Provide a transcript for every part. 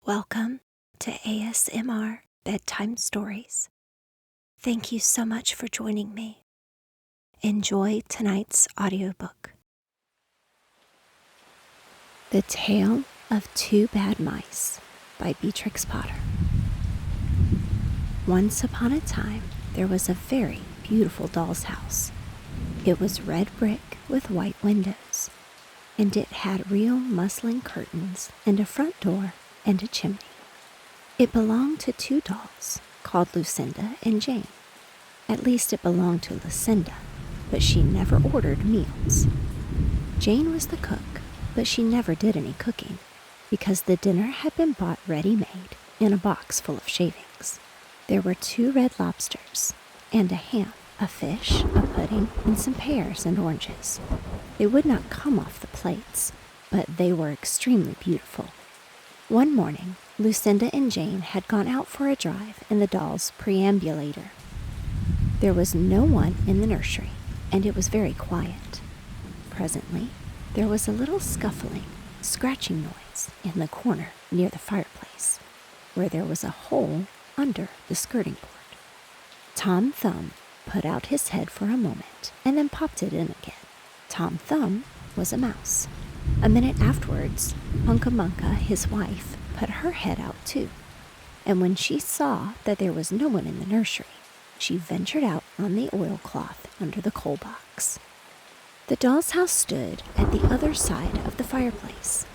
Welcome to ASMR Bedtime Stories. Thank you so much for joining me. Enjoy tonight's audiobook. The Tale of Two Bad Mice by Beatrix Potter. Once upon a time, there was a very beautiful doll's house. It was red brick with white windows, and it had real muslin curtains and a front door and a chimney. It belonged to two dolls called Lucinda and Jane. At least it belonged to Lucinda, but she never ordered meals. Jane was the cook, but she never did any cooking because the dinner had been bought ready-made in a box full of shavings. There were 2 red lobsters and a ham, a fish, a pudding, and some pears and oranges. They would not come off the plates, but they were extremely beautiful. One morning, Lucinda and Jane had gone out for a drive in the doll's perambulator. There was no one in the nursery, and it was very quiet. Presently, there was a little scuffling, scratching noise in the corner near the fireplace, where there was a hole under the skirting board. Tom Thumb put out his head for a moment and then popped it in again. Tom Thumb was a mouse. A minute afterwards, Hunca-Munca, his wife, put her head out too, and when she saw that there was no one in the nursery, she ventured out on the oilcloth under the coal box. The doll's house stood at the other side of the fireplace.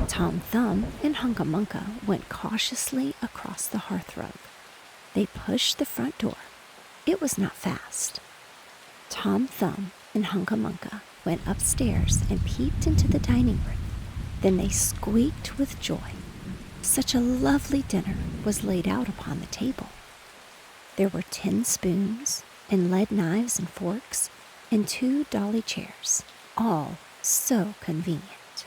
Tom Thumb and Hunca-Munca went cautiously across the hearthrug. They pushed the front door. It was not fast. Tom Thumb and Hunca-Munca went upstairs and peeped into the dining room. Then they squeaked with joy. Such a lovely dinner was laid out upon the table. There were 10 spoons and lead knives and forks and 2 dolly chairs, all so convenient.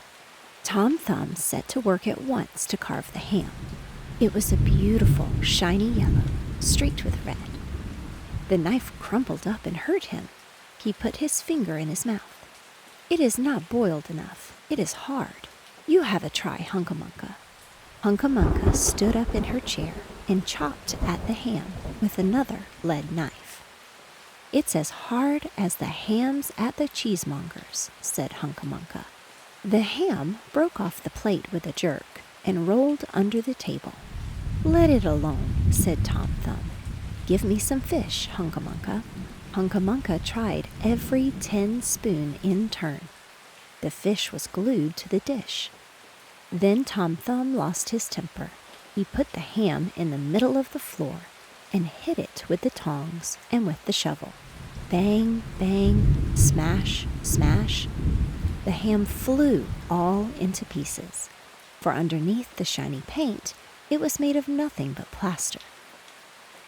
Tom Thumb set to work at once to carve the ham. It was a beautiful, shiny yellow, streaked with red. The knife crumpled up and hurt him. He put his finger in his mouth. "It is not boiled enough. It is hard. You have a try, Hunca-Munca." Hunca-Munca stood up in her chair and chopped at the ham with another lead knife. "It's as hard as the hams at the cheesemonger's," said Hunca-Munca. The ham broke off the plate with a jerk and rolled under the table. "Let it alone," said Tom Thumb. "Give me some fish, Hunca-Munca." Hunca-Munca tried every 10 spoon in turn. The fish was glued to the dish. Then Tom Thumb lost his temper. He put the ham in the middle of the floor and hit it with the tongs and with the shovel. Bang, bang, smash, smash. The ham flew all into pieces, for underneath the shiny paint, it was made of nothing but plaster.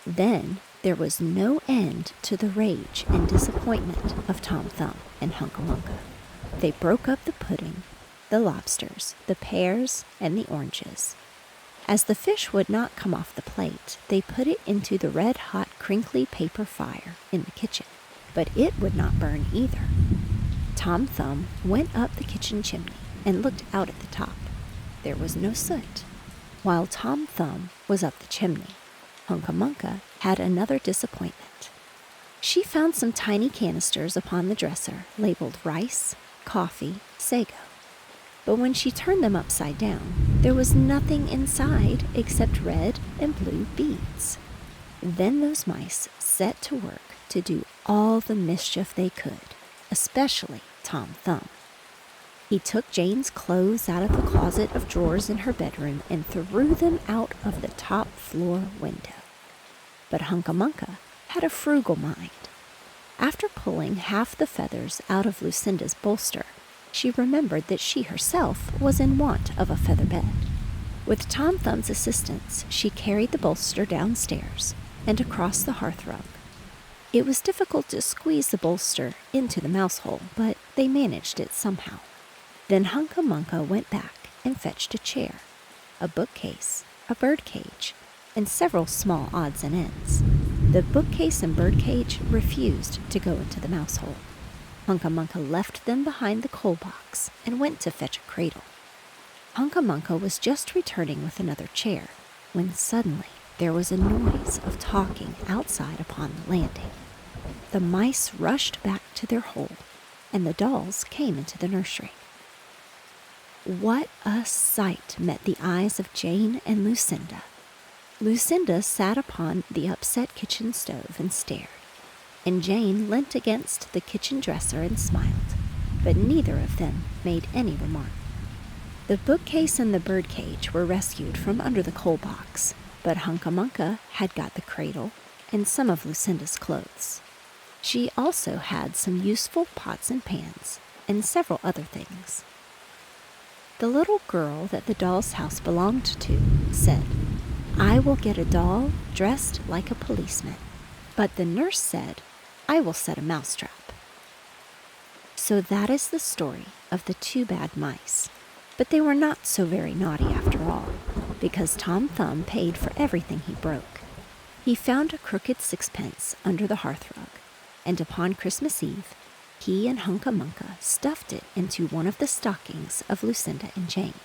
Then there was no end to the rage and disappointment of Tom Thumb and Hunca-Munca. They broke up the pudding, the lobsters, the pears, and the oranges. As the fish would not come off the plate, they put it into the red-hot, crinkly paper fire in the kitchen, but it would not burn either. Tom Thumb went up the kitchen chimney and looked out at the top. There was no soot. While Tom Thumb was up the chimney, Hunca-Munca had another disappointment. She found some tiny canisters upon the dresser labeled rice, coffee, sago. But when she turned them upside down, there was nothing inside except red and blue beads. Then those mice set to work to do all the mischief they could, especially Tom Thumb. He took Jane's clothes out of the closet of drawers in her bedroom and threw them out of the top floor window. But Hunca-Munca had a frugal mind. After pulling half the feathers out of Lucinda's bolster, she remembered that she herself was in want of a feather bed. With Tom Thumb's assistance, she carried the bolster downstairs and across the hearthrug. It was difficult to squeeze the bolster into the mouse hole, but they managed it somehow. Then Hunca-Munca went back and fetched a chair, a bookcase, a birdcage, and several small odds and ends. The bookcase and birdcage refused to go into the mouse hole. Hunca-Munca left them behind the coal box and went to fetch a cradle. Hunca was just returning with another chair when suddenly there was a noise of talking outside upon the landing. The mice rushed back to their hole, and the dolls came into the nursery. What a sight met the eyes of Jane and Lucinda. Lucinda sat upon the upset kitchen stove and stared, and Jane leant against the kitchen dresser and smiled, but neither of them made any remark. The bookcase and the birdcage were rescued from under the coal box, but Hunca had got the cradle and some of Lucinda's clothes. She also had some useful pots and pans and several other things. The little girl that the doll's house belonged to said, "I will get a doll dressed like a policeman." But the nurse said, "I will set a mousetrap." So that is the story of the two bad mice. But they were not so very naughty after all, because Tom Thumb paid for everything he broke. He found a crooked sixpence under the hearthrug, and upon Christmas Eve, he and Hunca stuffed it into one of the stockings of Lucinda and Jane.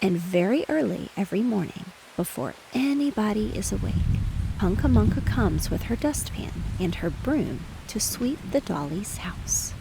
And very early every morning, before anybody is awake, Hunca comes with her dustpan and her broom to sweep the dolly's house.